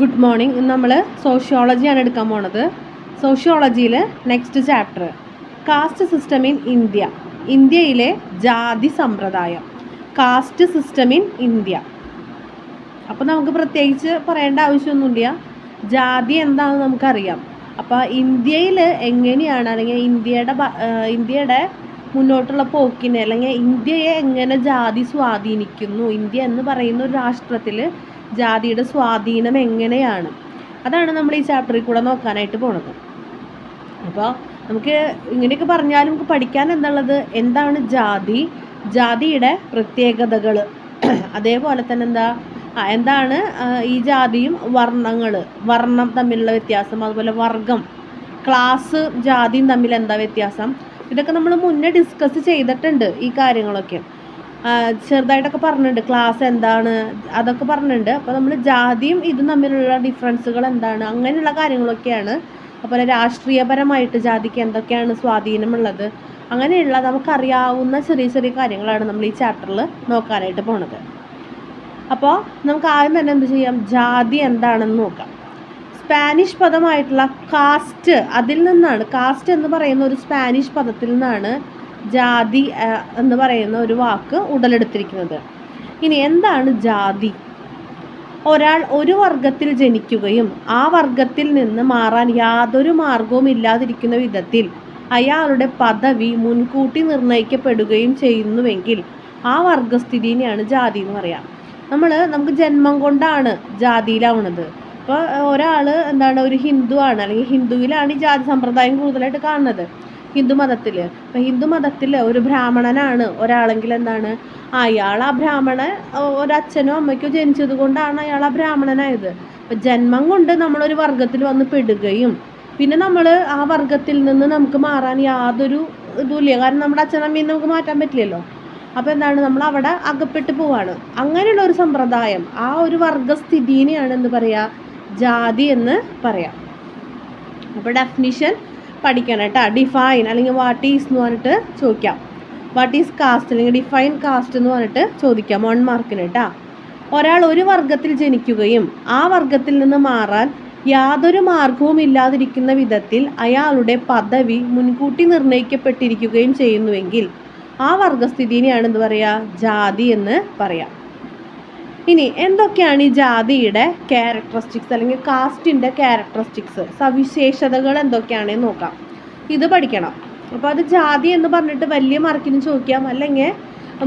Good morning. ഇന്ന് നമ്മൾ സോഷ്യോളജിയാണ് എടുക്കാൻ പോണത്. സോഷ്യോളജിയിൽ next chapter caste system in India. ഇന്ത്യയിലെ ജാതി സമ്പ്രദായം. Caste system in India. അപ്പോൾ നമുക്ക് പ്രത്യേകിച്ച് പറയേണ്ട ആവശ്യമൊന്നുമില്ല. ജാതി എന്താണെന്ന് നമുക്കറിയാം. അപ്പോൾ ഇന്ത്യയിൽ എങ്ങനെയാണ്, അല്ലെങ്കിൽ ഇന്ത്യയുടെ മുന്നോട്ടുള്ള പോക്കിനെ, അല്ലെങ്കിൽ ഇന്ത്യയെ എങ്ങനെ ജാതി സ്വാധീനിക്കുന്നു, ഇന്ത്യ എന്ന് പറയുന്ന ഒരു രാഷ്ട്രത്തിൽ ജാതിയുടെ സ്വാധീനം എങ്ങനെയാണ്, അതാണ് നമ്മൾ ഈ ചാപ്റ്ററിൽ കൂടെ നോക്കാനായിട്ട് പോണത്. അപ്പോൾ നമുക്ക് ഇങ്ങനെയൊക്കെ പറഞ്ഞാലും നമുക്ക് പഠിക്കാൻ എന്നുള്ളത് എന്താണ് ജാതി, ജാതിയുടെ പ്രത്യേകതകൾ, അതേപോലെ തന്നെ എന്താണ് ഈ ജാതിയും വർണ്ണം തമ്മിലുള്ള വ്യത്യാസം, അതുപോലെ വർഗം, ക്ലാസ്, ജാതിയും തമ്മിൽ എന്താ വ്യത്യാസം, ഇതൊക്കെ നമ്മൾ മുന്നേ ഡിസ്കസ് ചെയ്തിട്ടുണ്ട്. ഈ കാര്യങ്ങളൊക്കെ ചെറുതായിട്ടൊക്കെ പറഞ്ഞിട്ടുണ്ട്. ക്ലാസ് എന്താണ് അതൊക്കെ പറഞ്ഞിട്ടുണ്ട്. അപ്പോൾ നമ്മൾ ജാതിയും ഇതും തമ്മിലുള്ള ഡിഫറൻസുകൾ എന്താണ്, അങ്ങനെയുള്ള കാര്യങ്ങളൊക്കെയാണ്. അതുപോലെ രാഷ്ട്രീയപരമായിട്ട് ജാതിക്ക് എന്തൊക്കെയാണ് സ്വാധീനമുള്ളത്, അങ്ങനെയുള്ള നമുക്കറിയാവുന്ന ചെറിയ ചെറിയ കാര്യങ്ങളാണ് നമ്മൾ ഈ ചാപ്റ്ററിൽ നോക്കാനായിട്ട് പോണത്. അപ്പോൾ നമുക്ക് ആദ്യം തന്നെ എന്ത് ചെയ്യാം, ജാതി എന്താണെന്ന് നോക്കാം. സ്പാനിഷ് പദമായിട്ടുള്ള കാസ്റ്റ്, അതിൽ നിന്നാണ്, കാസ്റ്റ് എന്ന് പറയുന്ന ഒരു സ്പാനിഷ് പദത്തിൽ നിന്നാണ് ജാതി എന്ന് പറയുന്ന ഒരു വാക്ക് ഉടലെടുത്തിരിക്കുന്നത്. ഇനി എന്താണ് ജാതി? ഒരാൾ ഒരു വർഗത്തിൽ ജനിക്കുകയും ആ വർഗത്തിൽ നിന്ന് മാറാൻ യാതൊരു മാർഗവും ഇല്ലാതിരിക്കുന്ന വിധത്തിൽ അയാളുടെ പദവി മുൻകൂട്ടി നിർണ്ണയിക്കപ്പെടുകയും ചെയ്യുന്നുവെങ്കിൽ ആ വർഗസ്ഥിതിനെയാണ് ജാതി എന്ന് പറയാം. നമുക്ക് ജന്മം കൊണ്ടാണ് ജാതിയിലാവുന്നത്. ഇപ്പോൾ ഒരാൾ ഒരു ഹിന്ദു ആണ്, അല്ലെങ്കിൽ ഹിന്ദുവിലാണ് ഈ ജാതി സമ്പ്രദായം കൂടുതലായിട്ട് കാണുന്നത്, ഹിന്ദു മതത്തിൽ. അപ്പോൾ ഹിന്ദു മതത്തിൽ ഒരു ബ്രാഹ്മണനാണ് ഒരാളെങ്കിൽ അയാൾ ആ ബ്രാഹ്മണൻ ഒരച്ഛനോ അമ്മയ്ക്കോ ജനിച്ചത് കൊണ്ടാണ് അയാൾ ആ ബ്രാഹ്മണനായത്. അപ്പോൾ ജന്മം കൊണ്ട് നമ്മളൊരു വർഗത്തിൽ വന്ന് പെടുകയും പിന്നെ നമ്മൾ ആ വർഗത്തിൽ നിന്ന് നമുക്ക് മാറാൻ യാതൊരു ഇതുമില്ല. കാരണം നമ്മുടെ അച്ഛനമ്മയും നമുക്ക് മാറ്റാൻ പറ്റില്ലല്ലോ. അപ്പോൾ നമ്മൾ അവിടെ അകപ്പെട്ട് പോവാണ്. അങ്ങനെയുള്ള ഒരു സമ്പ്രദായം, ആ ഒരു വർഗസ്ഥിതിനെയാണ് എന്ത് പറയുക, ജാതി എന്ന് പറയാം. അപ്പോൾ ഡെഫിനിഷൻ പഠിക്കണം കേട്ടോ. ഡിഫൈൻ അല്ലെങ്കിൽ വാട്ട് ഈസ് എന്ന് പറഞ്ഞിട്ട് ചോദിക്കാം. വാട്ട് ഈസ് കാസ്റ്റ് അല്ലെങ്കിൽ ഡിഫൈൻ കാസ്റ്റ് എന്ന് പറഞ്ഞിട്ട് ചോദിക്കാം 1 മാർക്കിന് കേട്ടോ. ഒരാൾ ഒരു വർഗത്തിൽ ജനിക്കുകയും ആ വർഗത്തിൽ നിന്ന് മാറാൻ യാതൊരു മാർഗവും ഇല്ലാതിരിക്കുന്ന വിധത്തിൽ അയാളുടെ പദവി മുൻകൂട്ടി നിർണ്ണയിക്കപ്പെട്ടിരിക്കുകയും ചെയ്യുന്നുവെങ്കിൽ ആ വർഗസ്ഥിതിനെയാണ് എന്ത് പറയുക, ജാതി എന്ന് പറയാം. ഇനി എന്തൊക്കെയാണ് ഈ ജാതിയുടെ ക്യാരക്ടറിസ്റ്റിക്സ്, അല്ലെങ്കിൽ കാസ്റ്റിൻ്റെ ക്യാരക്ടറിസ്റ്റിക്സ്, സവിശേഷതകൾ എന്തൊക്കെയാണെന്ന് നോക്കാം. ഇത് പഠിക്കണം. അപ്പോൾ അത് ജാതി എന്ന് പറഞ്ഞിട്ട് വലിയ മാർക്കിന് ചോദിക്കാം, അല്ലെങ്കിൽ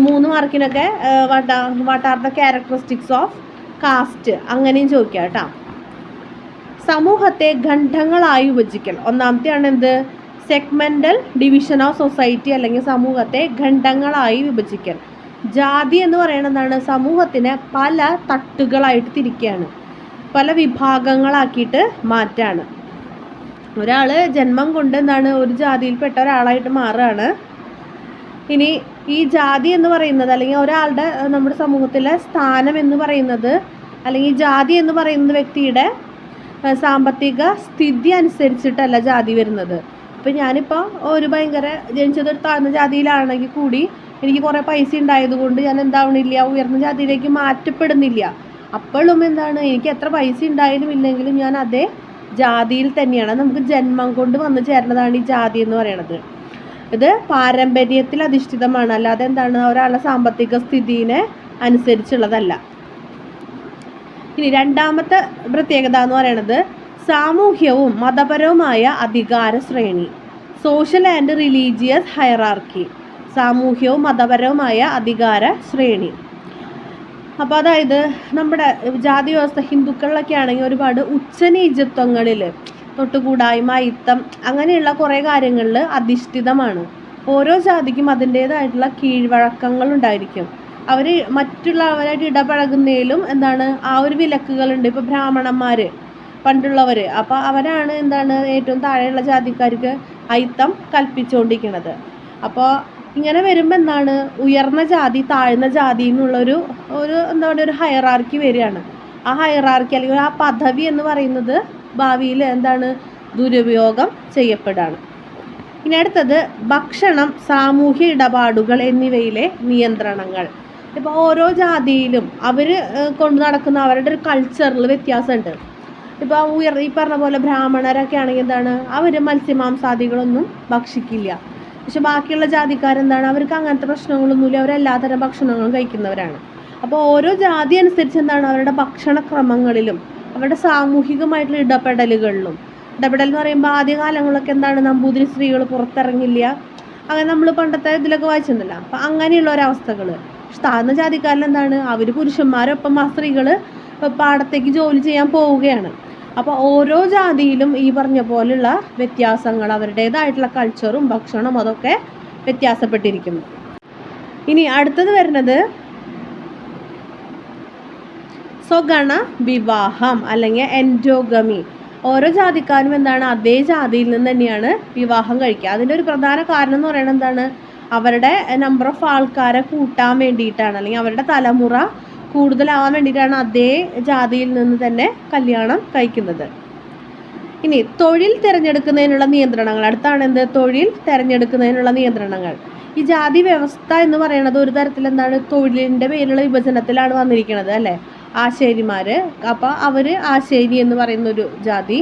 3 മാർക്കിനൊക്കെ what are the characteristics of caste, അങ്ങനെയും ചോദിക്കാം കേട്ടോ. സമൂഹത്തെ ഖണ്ഡങ്ങളായി വിഭജിക്കൽ. ഒന്നാമത്തെയാണ് എന്ത്, സെഗ്മെൻ്റൽ ഡിവിഷൻ ഓഫ് സൊസൈറ്റി, അല്ലെങ്കിൽ സമൂഹത്തെ ഖണ്ഡങ്ങളായി വിഭജിക്കൽ. ജാതി എന്ന് പറയുന്നത് സമൂഹത്തിനെ പല തട്ടുകളായിട്ട് തിരിക്കുകയാണ്, പല വിഭാഗങ്ങളാക്കിയിട്ട് മാറ്റാണ്. ഒരാൾ ജന്മം കൊണ്ട് ഒരു ജാതിയിൽപ്പെട്ട ഒരാളായിട്ട് മാറുകയാണ്. ഇനി ഈ ജാതി എന്ന് പറയുന്നത്, അല്ലെങ്കിൽ ഒരാളുടെ നമ്മുടെ സമൂഹത്തിലെ സ്ഥാനം എന്ന് പറയുന്നത്, അല്ലെങ്കിൽ ജാതി എന്ന് പറയുന്നത് വ്യക്തിയുടെ സാമ്പത്തിക സ്ഥിതി അനുസരിച്ചിട്ടല്ല ജാതി വരുന്നത്. ഇപ്പം ഞാനിപ്പോൾ ജനിച്ചതൊരു താഴ്ന്ന ജാതിയിലാണെങ്കിൽ കൂടി എനിക്ക് കുറേ പൈസ ഉണ്ടായതുകൊണ്ട് ഞാൻ എന്താവണില്ല, ഉയർന്ന ജാതിയിലേക്ക് മാറ്റപ്പെടുന്നില്ല. അപ്പോഴും എനിക്ക് എത്ര പൈസ ഉണ്ടായാലും ഇല്ലെങ്കിലും ഞാൻ അതേ ജാതിയിൽ തന്നെയാണ്. നമുക്ക് ജന്മം കൊണ്ട് വന്നു ചേരുന്നതാണ് ഈ ജാതി എന്ന് പറയുന്നത്. ഇത് പാരമ്പര്യത്തിൽ അധിഷ്ഠിതമാണ്, അല്ലാതെ ഒരാളുടെ സാമ്പത്തിക സ്ഥിതിനെ അനുസരിച്ചുള്ളതല്ല. ഇനി രണ്ടാമത്തെ പ്രത്യേകത എന്ന് പറയുന്നത് സാമൂഹ്യവും മതപരവുമായ അധികാര ശ്രേണി. Social and religious hierarchy. സാമൂഹ്യവും മതപരവുമായ അധികാര ശ്രേണി. അപ്പോൾ അതായത് നമ്മുടെ ജാതി വ്യവസ്ഥ ഹിന്ദുക്കളിലൊക്കെ ആണെങ്കിൽ ഒരുപാട് ഉച്ചനീചത്വങ്ങളിൽ, തൊട്ടുകൂടായ്മ, അയിത്തം, അങ്ങനെയുള്ള കുറേ കാര്യങ്ങളിൽ അധിഷ്ഠിതമാണ്. ഓരോ ജാതിക്കും അതിൻ്റേതായിട്ടുള്ള കീഴ്വഴക്കങ്ങൾ ഉണ്ടായിരിക്കും. അവർ മറ്റുള്ളവരായിട്ട് ഇടപഴകുന്നതിലും ആ ഒരു വിലക്കുകളുണ്ട്. ഇപ്പോൾ ബ്രാഹ്മണന്മാർ പണ്ടുള്ളവർ, അപ്പോൾ അവരാണ് ഏറ്റവും താഴെയുള്ള ജാതിക്കാർക്ക് അയിത്തം കൽപ്പിച്ചുകൊണ്ടിരിക്കുന്നത്. അപ്പോൾ ഇങ്ങനെ വരുമ്പോൾ ഉയർന്ന ജാതി താഴ്ന്ന ജാതി എന്നുള്ളൊരു ഒരു ഹയറാർക്കി വരികയാണ്. ആ ഹയറാർക്കി അല്ലെങ്കിൽ ആ പദവി എന്ന് പറയുന്നത് ഭാവിയിൽ ദുരുപയോഗം ചെയ്യപ്പെടുകയാണ്. ഇനി അടുത്തത് ഭക്ഷണം, സാമൂഹ്യ ഇടപാടുകൾ എന്നിവയിലെ നിയന്ത്രണങ്ങൾ. ഇപ്പോൾ ഓരോ ജാതിയിലും അവർ കൊണ്ടു നടക്കുന്ന അവരുടെ ഒരു കൾച്ചറിൽ വ്യത്യാസമുണ്ട്. ഇപ്പോൾ ഈ പറഞ്ഞ പോലെ ബ്രാഹ്മണരൊക്കെ ആണെങ്കിൽ എന്താണ്, അവർ മത്സ്യമാംസാദികളൊന്നും ഭക്ഷിക്കില്ല. പക്ഷെ ബാക്കിയുള്ള ജാതിക്കാരെന്താണ്, അവർക്ക് അങ്ങനത്തെ പ്രശ്നങ്ങളൊന്നുമില്ല, അവരെല്ലാത്തരം ഭക്ഷണങ്ങളും കഴിക്കുന്നവരാണ്. അപ്പോൾ ഓരോ ജാതി അനുസരിച്ച് എന്താണ് അവരുടെ ഭക്ഷണക്രമങ്ങളിലും അവരുടെ സാമൂഹികമായിട്ടുള്ള ഇടപെടലുകളിലും, ഇടപെടൽ എന്ന് പറയുമ്പോൾ ആദ്യകാലങ്ങളൊക്കെ എന്താണ്, നമ്പൂതിരി സ്ത്രീകൾ പുറത്തിറങ്ങില്ല, അങ്ങനെ നമ്മൾ പണ്ടത്തെ ഇതിലൊക്കെ വായിച്ചിട്ടുണ്ടല്ലോ. അപ്പം അങ്ങനെയുള്ള ഒരവസ്ഥകൾ. പക്ഷെ താഴ്ന്ന ജാതിക്കാരിൽ എന്താണ്, അവർ പുരുഷന്മാരൊപ്പം ആ സ്ത്രീകൾ പാടത്തേക്ക് ജോലി ചെയ്യാൻ പോവുകയാണ്. അപ്പോൾ ഓരോ ജാതിയിലും ഈ പറഞ്ഞ പോലുള്ള വ്യത്യാസങ്ങൾ, അവരുടേതായിട്ടുള്ള കൾച്ചറും ഭക്ഷണവും അതൊക്കെ വ്യത്യാസപ്പെട്ടിരിക്കുന്നു. ഇനി അടുത്തത് വരുന്നത് സ്വഗണ വിവാഹം അല്ലെങ്കിൽ എൻഡോഗമി. ഓരോ ജാതിക്കാരും എന്താണ്, അതേ ജാതിയിൽ നിന്ന് തന്നെയാണ് വിവാഹം കഴിക്കുക. അതിൻ്റെ ഒരു പ്രധാന കാരണം എന്ന് പറയുന്നത് എന്താണ്, അവരുടെ നമ്പർ ഓഫ് ആൾക്കാരെ കൂട്ടാൻ വേണ്ടിയിട്ടാണ്, അല്ലെങ്കിൽ അവരുടെ തലമുറ കൂടുതലാവാൻ വേണ്ടിയിട്ടാണ് അതേ ജാതിയിൽ നിന്ന് തന്നെ കല്യാണം കഴിക്കുന്നത്. ഇനി തൊഴിൽ തിരഞ്ഞെടുക്കുന്നതിനുള്ള നിയന്ത്രണങ്ങൾ. അടുത്താണ് എന്ത്, തൊഴിൽ തിരഞ്ഞെടുക്കുന്നതിനുള്ള നിയന്ത്രണങ്ങൾ. ഈ ജാതി വ്യവസ്ഥ എന്ന് പറയുന്നത് ഒരു തരത്തിൽ എന്താണ്, തൊഴിലിൻ്റെ പേരിലുള്ള വിഭജനത്തിലാണ് വന്നിരിക്കുന്നത് അല്ലേ. ആശാരിമാർ, അപ്പോൾ അവർ ആശാരി എന്ന് പറയുന്നൊരു ജാതി,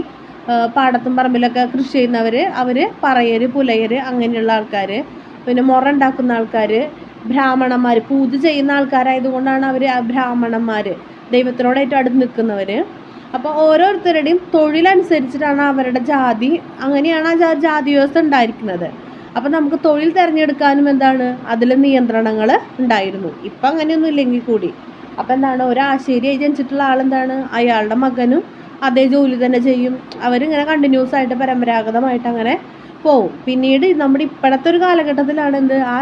പാടത്തും പറമ്പിലൊക്കെ കൃഷി ചെയ്യുന്നവർ, അവർ പറയർ, പുലയർ, അങ്ങനെയുള്ള ആൾക്കാർ. പിന്നെ മുറ ഉണ്ടാക്കുന്ന ആൾക്കാർ, ബ്രാഹ്മണന്മാർ, പൂജ ചെയ്യുന്ന ആൾക്കാരായതുകൊണ്ടാണ് അവർ ബ്രാഹ്മണന്മാർ, ദൈവത്തിനോട് ഏറ്റവും അടുത്ത് നിൽക്കുന്നവർ. അപ്പോൾ ഓരോരുത്തരുടെയും തൊഴിലനുസരിച്ചിട്ടാണ് അവരുടെ ജാതി, അങ്ങനെയാണ് ആ ജാതി വ്യവസ്ഥ ഉണ്ടായിരിക്കുന്നത്. അപ്പോൾ നമുക്ക് തൊഴിൽ തിരഞ്ഞെടുക്കാനും എന്താണ്, അതിൽ നിയന്ത്രണങ്ങൾ ഉണ്ടായിരുന്നു. ഇപ്പം അങ്ങനെയൊന്നും ഇല്ലെങ്കിൽ കൂടി. അപ്പോൾ എന്താണ്, ഒരാശാരിയായി ജനിച്ചിട്ടുള്ള ആളെന്താണ്, അയാളുടെ മകനും അതേ ജോലി തന്നെ ചെയ്യും. അവരിങ്ങനെ കണ്ടിന്യൂസ് ആയിട്ട് പരമ്പരാഗതമായിട്ട് അങ്ങനെ പോവും. പിന്നീട് നമ്മുടെ ഇപ്പോഴത്തെ ഒരു കാലഘട്ടത്തിലാണ് എന്ത്, ആ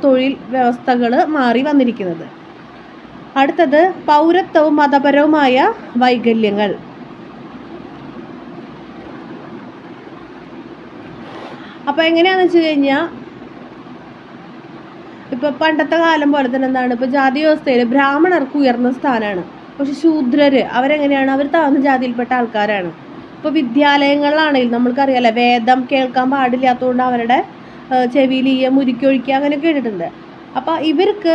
തൊഴിൽ വ്യവസ്ഥകൾ മാറി വന്നിരിക്കുന്നത്. അടുത്തത് പൗരത്വവും മതപരവുമായ വൈകല്യങ്ങൾ. അപ്പോൾ എങ്ങനെയാണെന്ന് വെച്ച് കഴിഞ്ഞാൽ, ഇപ്പോൾ പണ്ടത്തെ കാലം പോലെ തന്നെ എന്താണ്, ഇപ്പോൾ ജാതി വ്യവസ്ഥയിൽ ബ്രാഹ്മണർക്ക് ഉയർന്ന സ്ഥാനമാണ്. പക്ഷെ ശൂദ്രർ അവരെങ്ങനെയാണ്, അവർ താഴ്ന്ന ജാതിയിൽപ്പെട്ട ആൾക്കാരാണ്. ഇപ്പോൾ വിദ്യാലയങ്ങളിലാണെങ്കിൽ നമ്മൾക്കറിയാലോ, വേദം കേൾക്കാൻ പാടില്ലാത്തതുകൊണ്ട് അവരുടെ ചെവിയിൽ മുരിക്കൊഴിക്കുക അങ്ങനെയൊക്കെ കേട്ടിട്ടുണ്ട്. അപ്പോൾ ഇവർക്ക്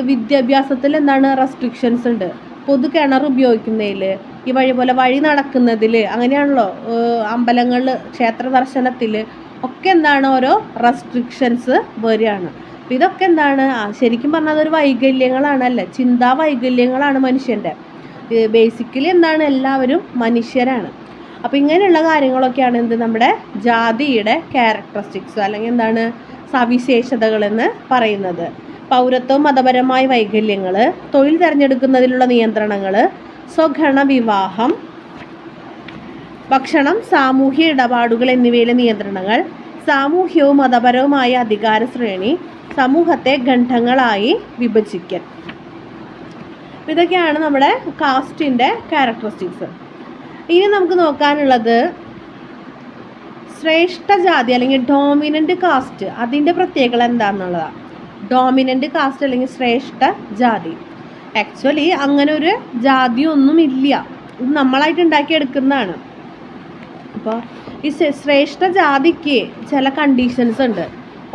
വിദ്യാഭ്യാസത്തിൽ എന്താണ്, റെസ്ട്രിക്ഷൻസ് ഉണ്ട്. പൊതു കിണർ ഉപയോഗിക്കുന്നതിൽ, ഈ വഴി പോലെ വഴി നടക്കുന്നതിൽ, അങ്ങനെയാണല്ലോ, അമ്പലങ്ങളിൽ ക്ഷേത്ര ദർശനത്തിൽ ഒക്കെ എന്താണ്, ഓരോ റെസ്ട്രിക്ഷൻസ് വരികയാണ്. അപ്പോൾ ഇതൊക്കെ എന്താണ്, ശരിക്കും പറഞ്ഞാൽ അതൊരു വൈകല്യങ്ങളാണ് അല്ലേ, ചിന്താ വൈകല്യങ്ങളാണ് മനുഷ്യൻ്റെ. ബേസിക്കലി എന്താണ്, എല്ലാവരും മനുഷ്യരാണ്. അപ്പോൾ ഇങ്ങനെയുള്ള കാര്യങ്ങളൊക്കെയാണ് എന്ത്, നമ്മുടെ ജാതിയുടെ ക്യാരക്ടറിസ്റ്റിക്സ് അല്ലെങ്കിൽ എന്താണ്, സവിശേഷതകളെന്ന് പറയുന്നത്. പൗരത്വവും മതപരമായ വൈകല്യങ്ങൾ, തൊഴിൽ തിരഞ്ഞെടുക്കുന്നതിലുള്ള നിയന്ത്രണങ്ങൾ, സ്വഗണ വിവാഹം, ഭക്ഷണം, സാമൂഹ്യ ഇടപാടുകൾ എന്നിവയിലെ നിയന്ത്രണങ്ങൾ, സാമൂഹ്യവും മതപരവുമായ അധികാര ശ്രേണി, സമൂഹത്തെ ഖണ്ഡങ്ങളായി വിഭജിക്കൽ. ഇതൊക്കെയാണ് നമ്മുടെ കാസ്റ്റിൻ്റെ ക്യാരക്ടറിസ്റ്റിക്സ്. ഇനി നമുക്ക് നോക്കാനുള്ളത് ശ്രേഷ്ഠ ജാതി അല്ലെങ്കിൽ ഡോമിനൻ്റ് കാസ്റ്റ്, അതിൻ്റെ പ്രത്യേകത എന്താണെന്നുള്ളതാണ്. ഡോമിനൻ്റ് കാസ്റ്റ് അല്ലെങ്കിൽ ശ്രേഷ്ഠ ജാതി, ആക്ച്വലി അങ്ങനെ ഒരു ജാതിയൊന്നുമില്ല, ഇത് നമ്മളായിട്ട് ഉണ്ടാക്കിയെടുക്കുന്നതാണ്. അപ്പോൾ ഈ ശ്രേഷ്ഠ ജാതിക്ക് ചില കണ്ടീഷൻസ് ഉണ്ട്.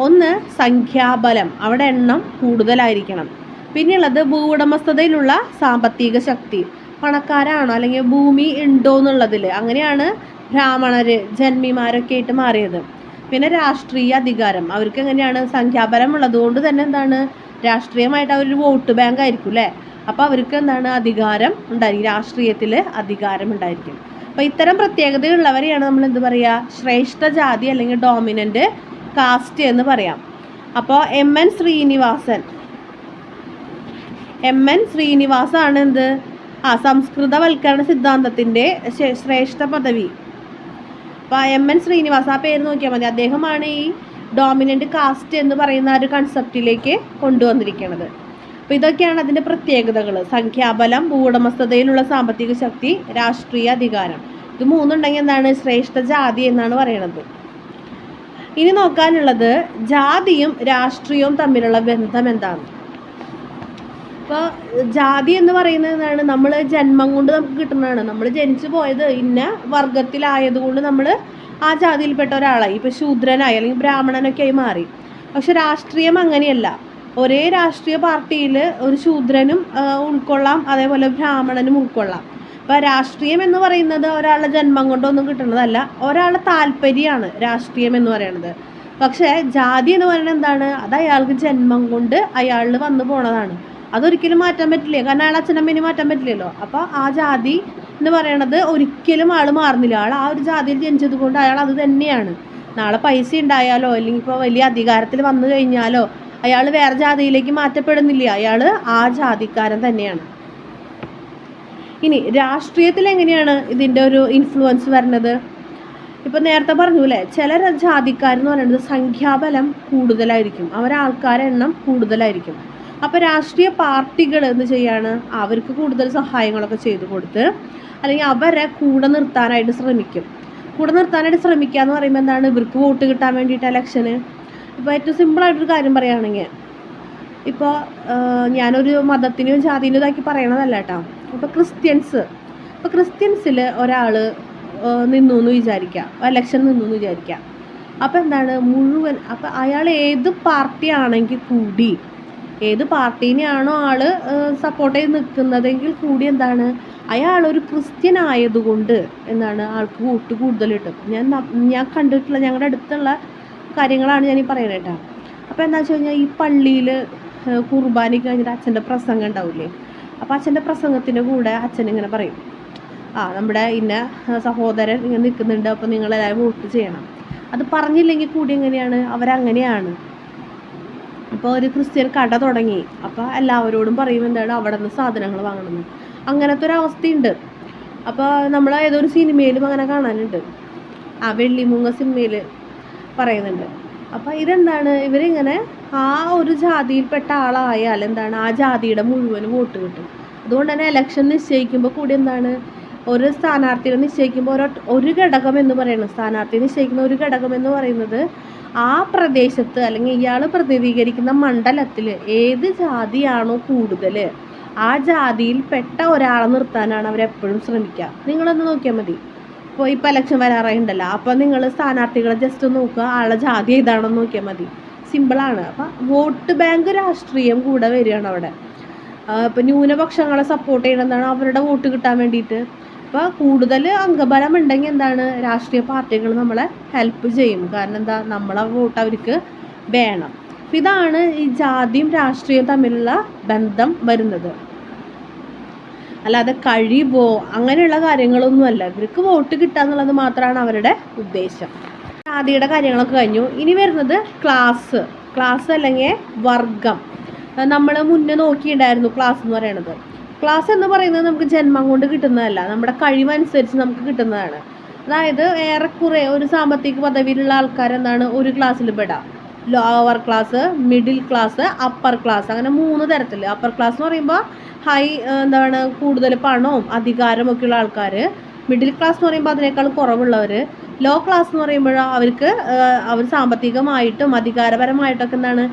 ഒന്ന്, സംഖ്യാബലം, അവിടെ എണ്ണം കൂടുതലായിരിക്കണം. പിന്നെയുള്ളത് ഭൂവുടമസ്ഥതയിലുള്ള സാമ്പത്തിക ശക്തി, പണക്കാരാണോ അല്ലെങ്കിൽ ഭൂമി ഉണ്ടോ എന്നുള്ളതിൽ, അങ്ങനെയാണ് ബ്രാഹ്മണർ ജന്മിമാരൊക്കെ ആയിട്ട് മാറിയത്. പിന്നെ രാഷ്ട്രീയ അധികാരം, അവർക്ക് എങ്ങനെയാണ്, സംഖ്യാബലം ഉള്ളതുകൊണ്ട് തന്നെ എന്താണ്, രാഷ്ട്രീയമായിട്ട് അവരൊരു വോട്ട് ബാങ്ക് ആയിരിക്കും അല്ലേ. അപ്പോൾ അവർക്ക് എന്താണ്, അധികാരം ഉണ്ടായിരിക്കും, രാഷ്ട്രീയത്തിൽ അധികാരം ഉണ്ടായിരിക്കും. അപ്പോൾ ഇത്തരം പ്രത്യേകതയുള്ളവരെയാണ് നമ്മൾ എന്ത് പറയുക, ശ്രേഷ്ഠ ജാതി അല്ലെങ്കിൽ ഡോമിനൻ്റ് കാസ്റ്റ് എന്ന് പറയാം. അപ്പോൾ എം എൻ ശ്രീനിവാസാണ് എന്ത്, സംസ്കൃതവൽക്കരണ സിദ്ധാന്തത്തിൻ്റെ ശ്രേഷ്ഠ പദവി. അപ്പോൾ എം എൻ ശ്രീനിവാസ്, ആ പേര് നോക്കിയാൽ മതി, അദ്ദേഹമാണ് ഈ ഡോമിനൻ്റ് കാസ്റ്റ് എന്ന് പറയുന്ന ഒരു കൺസെപ്റ്റിലേക്ക് കൊണ്ടുവന്നിരിക്കുന്നത്. അപ്പോൾ ഇതൊക്കെയാണ് അതിൻ്റെ പ്രത്യേകതകൾ. സംഖ്യാബലം, ഭൂവുടമസ്ഥതയിലുള്ള സാമ്പത്തിക ശക്തി, രാഷ്ട്രീയ അധികാരം. ഇത് മൂന്നുണ്ടെങ്കിൽ എന്താണ്, ശ്രേഷ്ഠ ജാതി എന്നാണ് പറയുന്നത്. ഇനി നോക്കാനുള്ളത് ജാതിയും രാഷ്ട്രീയവും തമ്മിലുള്ള ബന്ധം എന്താണ്. ഇപ്പോൾ ജാതി എന്ന് പറയുന്നത് എന്താണ്, നമ്മൾ ജന്മം കൊണ്ട് നമുക്ക് കിട്ടുന്നതാണ്. നമ്മൾ ജനിച്ചു പോയത് ഇന്ന വർഗത്തിലായതുകൊണ്ട് നമ്മൾ ആ ജാതിയിൽപ്പെട്ട ഒരാളായി, ഇപ്പോൾ ശൂദ്രനായി അല്ലെങ്കിൽ ബ്രാഹ്മണനൊക്കെ ആയി മാറി. പക്ഷെ രാഷ്ട്രീയം അങ്ങനെയല്ല. ഒരേ രാഷ്ട്രീയ പാർട്ടിയിൽ ഒരു ശൂദ്രനും ഉൾക്കൊള്ളാം, അതേപോലെ ബ്രാഹ്മണനും ഉൾക്കൊള്ളാം. അപ്പോൾ രാഷ്ട്രീയം എന്ന് പറയുന്നത് ഒരാളുടെ ജന്മം കൊണ്ടൊന്നും കിട്ടുന്നതല്ല, ഒരാളുടെ താല്പര്യമാണ് രാഷ്ട്രീയം എന്ന് പറയുന്നത്. പക്ഷേ ജാതി എന്ന് പറയുന്നത് എന്താണ്? അത് അയാൾക്ക് ജന്മം കൊണ്ട് അയാളിൽ വന്നു പോണതാണ്. അതൊരിക്കലും മാറ്റാൻ പറ്റില്ല, കാരണം അയാൾ അച്ഛനമ്മേനെ മാറ്റാൻ പറ്റില്ലല്ലോ. അപ്പോൾ ആ ജാതി എന്ന് പറയണത് ഒരിക്കലും ആൾ മാറുന്നില്ല. ആൾ ആ ഒരു ജാതിയിൽ ജനിച്ചത് കൊണ്ട് അയാൾ അത് തന്നെയാണ്. നാളെ പൈസ ഉണ്ടായാലോ അല്ലെങ്കിൽ ഇപ്പോൾ വലിയ അധികാരത്തിൽ വന്നു കഴിഞ്ഞാലോ അയാൾ വേറെ ജാതിയിലേക്ക് മാറ്റപ്പെടുന്നില്ല, അയാൾ ആ ജാതിക്കാരൻ തന്നെയാണ്. ഇനി രാഷ്ട്രീയത്തിൽ എങ്ങനെയാണ് ഇതിൻ്റെ ഒരു ഇൻഫ്ലുവൻസ് വരുന്നത്? ഇപ്പം നേരത്തെ പറഞ്ഞു അല്ലേ, ചില ജാതിക്കാരെന്ന് പറയുന്നത് സംഖ്യാബലം കൂടുതലായിരിക്കും, അവരാൾക്കാരുടെ എണ്ണം കൂടുതലായിരിക്കും. അപ്പോൾ രാഷ്ട്രീയ പാർട്ടികൾ എന്ത് ചെയ്യാണ്? അവർക്ക് കൂടുതൽ സഹായങ്ങളൊക്കെ ചെയ്തു കൊടുത്ത് അല്ലെങ്കിൽ അവരെ കൂടെ നിർത്താനായിട്ട് ശ്രമിക്കും. കൂടെ നിർത്താനായിട്ട് ശ്രമിക്കുക എന്ന് പറയുമ്പോൾ എന്താണ്? ഇവർക്ക് വോട്ട് കിട്ടാൻ വേണ്ടിയിട്ട് ഇലക്ഷന്. ഇപ്പോൾ ഏറ്റവും സിമ്പിളായിട്ടൊരു കാര്യം പറയുകയാണെങ്കിൽ, ഇപ്പോൾ ഞാനൊരു മതത്തിനും ജാതിനും ഇതാക്കി പറയണതല്ല കേട്ടോ. ഇപ്പോൾ ക്രിസ്ത്യൻസിൽ ഒരാൾ നിന്നു എന്ന് വിചാരിക്കുക, ഇലക്ഷൻ നിന്നു എന്ന് വിചാരിക്കുക. അപ്പോൾ എന്താണ്? മുഴുവൻ അപ്പോൾ അയാൾ ഏത് പാർട്ടിയാണെങ്കിൽ കൂടി, ഏത് പാർട്ടീനെയാണോ ആൾ സപ്പോർട്ട് ചെയ്ത് നിൽക്കുന്നതെങ്കിൽ കൂടി എന്താണ്? അയാളൊരു ക്രിസ്ത്യൻ ആയതുകൊണ്ട് എന്താണ്? ആൾക്ക് വോട്ട് കൂടുതൽ കിട്ടും. ഞാൻ കണ്ടിട്ടുള്ള ഞങ്ങളുടെ അടുത്തുള്ള കാര്യങ്ങളാണ് ഞാൻ ഈ പറയുന്നത് കേട്ടോ. അപ്പോൾ എന്താ വെച്ച് കഴിഞ്ഞാൽ, ഈ പള്ളിയിൽ കുർബാനയ്ക്ക് കഴിഞ്ഞിട്ട് അച്ഛൻ്റെ പ്രസംഗം ഉണ്ടാവില്ലേ? അപ്പോൾ അച്ഛൻ്റെ പ്രസംഗത്തിൻ്റെ കൂടെ അച്ഛനിങ്ങനെ പറയും, നമ്മുടെ ഇന്ന സഹോദരൻ ഇങ്ങനെ നിൽക്കുന്നുണ്ട്, അപ്പോൾ നിങ്ങളെല്ലാവരും വോട്ട് ചെയ്യണം. അത് പറഞ്ഞില്ലെങ്കിൽ കൂടി എങ്ങനെയാണ്? അവരങ്ങനെയാണ്. അപ്പോൾ ഒരു ക്രിസ്ത്യൻ കട തുടങ്ങി, അപ്പോൾ എല്ലാവരോടും പറയും എന്താണ്? അവിടെ നിന്ന് സാധനങ്ങൾ വാങ്ങണമെന്ന്. അങ്ങനത്തെ ഒരു അവസ്ഥയുണ്ട്. അപ്പോൾ നമ്മൾ ഏതൊരു സിനിമയിലും അങ്ങനെ കാണാനുണ്ട്, വെള്ളിമൂങ്ങ സിനിമയിൽ പറയുന്നുണ്ട്. അപ്പോൾ ഇതെന്താണ്? ഇവരിങ്ങനെ ആ ഒരു ജാതിയിൽപ്പെട്ട ആളായാൽ എന്താണ്? ആ ജാതിയുടെ മുഴുവൻ വോട്ട് കിട്ടും. അതുകൊണ്ട് തന്നെ ഇലക്ഷൻ നിശ്ചയിക്കുമ്പോൾ കൂടി എന്താണ്? ഒരു സ്ഥാനാർത്ഥിയെ നിശ്ചയിക്കുമ്പോൾ ഒരു ഘടകം എന്ന് പറയുന്നത്, സ്ഥാനാർത്ഥിയെ നിശ്ചയിക്കുന്ന ഒരു ഘടകം എന്ന് പറയുന്നത് ആ പ്രദേശത്ത് അല്ലെങ്കിൽ ഇയാൾ പ്രതിനിധീകരിക്കുന്ന മണ്ഡലത്തിൽ ഏത് ജാതിയാണോ കൂടുതൽ ആ ജാതിയിൽപ്പെട്ട ഒരാളെ നിർത്താനാണ് അവരെപ്പോഴും ശ്രമിക്കുക. നിങ്ങളൊന്ന് നോക്കിയാൽ മതി. ഇപ്പോൾ ഇലക്ഷൻ വരാറായിട്ടുണ്ടല്ലോ, അപ്പോൾ നിങ്ങൾ സ്ഥാനാർത്ഥികളെ ജസ്റ്റ് നോക്കുക, ആളുടെ ജാതി ഏതാണെന്ന് നോക്കിയാൽ മതി. സിമ്പിളാണ്. അപ്പം വോട്ട് ബാങ്ക് രാഷ്ട്രീയം കൂടെ വരികയാണ് അവിടെ. ഇപ്പോൾ ന്യൂനപക്ഷങ്ങളെ സപ്പോർട്ട് ചെയ്യണമെന്നാണ് അവരുടെ വോട്ട് കിട്ടാൻ വേണ്ടിയിട്ട്. അപ്പോൾ കൂടുതൽ അംഗബലം ഉണ്ടെങ്കിൽ എന്താണ്? രാഷ്ട്രീയ പാർട്ടികൾ നമ്മളെ ഹെൽപ്പ് ചെയ്യും. കാരണം എന്താ? നമ്മളെ വോട്ട് അവർക്ക് വേണം. ഇതാണ് ഈ ജാതിയും രാഷ്ട്രീയവും തമ്മിലുള്ള ബന്ധം വരുന്നത്. അല്ലാതെ കഴിവോ അങ്ങനെയുള്ള കാര്യങ്ങളൊന്നുമല്ല. ഇവർക്ക് വോട്ട് കിട്ടുക എന്നുള്ളത് മാത്രമാണ് അവരുടെ ഉദ്ദേശം. ജാതിയുടെ കാര്യങ്ങളൊക്കെ കഴിഞ്ഞു. ഇനി വരുന്നത് ക്ലാസ് അല്ലെങ്കിൽ വർഗം. നമ്മൾ മുന്നേ നോക്കിയിട്ടുണ്ടായിരുന്നു ക്ലാസ് എന്ന് പറയുന്നത്. ക്ലാസ് എന്ന് പറയുന്നത് നമുക്ക് ജന്മം കൊണ്ട് കിട്ടുന്നതല്ല, നമ്മുടെ കഴിവനുസരിച്ച് നമുക്ക് കിട്ടുന്നതാണ്. അതായത് ഏറെക്കുറെ ഒരു സാമ്പത്തിക പദവിയിലുള്ള ആൾക്കാരെന്താണ് ഒരു ക്ലാസ്സിൽ പെടാം. Lower class, middle class, upper class, അങ്ങനെ 3 തരത്തിൽ. അപ്പർ ക്ലാസ് എന്ന് പറയുമ്പോൾ കൂടുതൽ പണവും അധികാരവും ഒക്കെയുള്ള ആൾക്കാർ. മിഡിൽ ക്ലാസ് എന്ന് പറയുമ്പോൾ അതിനേക്കാൾ കുറവുള്ളവർ. ലോ ക്ലാസ് എന്ന് പറയുമ്പോൾ അവർ സാമ്പത്തികമായിട്ടും അധികാരപരമായിട്ടൊക്കെ